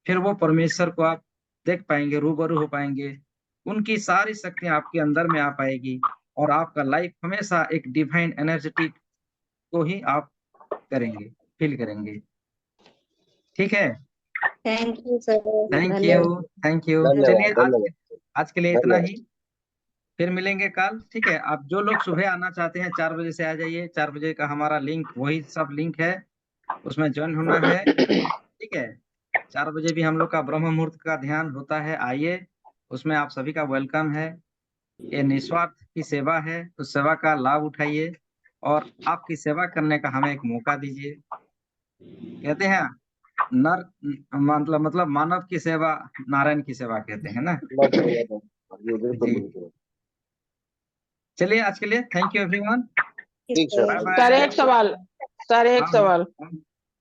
फिर वो परमेश्वर को आप देख पाएंगे, रूबरू हो पाएंगे। उनकी सारी शक्तियां आपके अंदर में आ पाएगी, और आपका लाइफ हमेशा एक डिवाइन एनर्जेटिक को ही आप करेंगे, फील करेंगे, ठीक है। Thank you sir. Thank you, धन्यवाद। Thank you. चलिए, धन्यवाद आज धन्यवाद आज के लिए इतना धन्यवाद। ही। फिर मिलेंगे कल, ठीक है। आप जो लोग सुबह आना चाहते हैं, 4 बजे से आ जाइए। 4 बजे का हमारा लिंक, वही सब लिंक है, उसमें ज्वाइन होना है, ठीक है। 4 बजे भी हम लोग का ब्रह्म मुहूर्त का ध्यान होता है, आइए। उसमें आप सभी का वेलकम है। ये निस्वार्थ की सेवा है, उस सेवा का लाभ उठाइए, और आपकी सेवा करने का हमें एक मौका दीजिए। कहते हैं नर, मतलब मानव की सेवा नारायण की सेवा कहते हैं ना। जी बिल्कुल जी, बिल्कुल। चलिए, आज के लिए थैंक यू एवरीवन, ठीक बाय सर। Sir bye. एक सवाल, सर एक हाँ सवाल। हाँ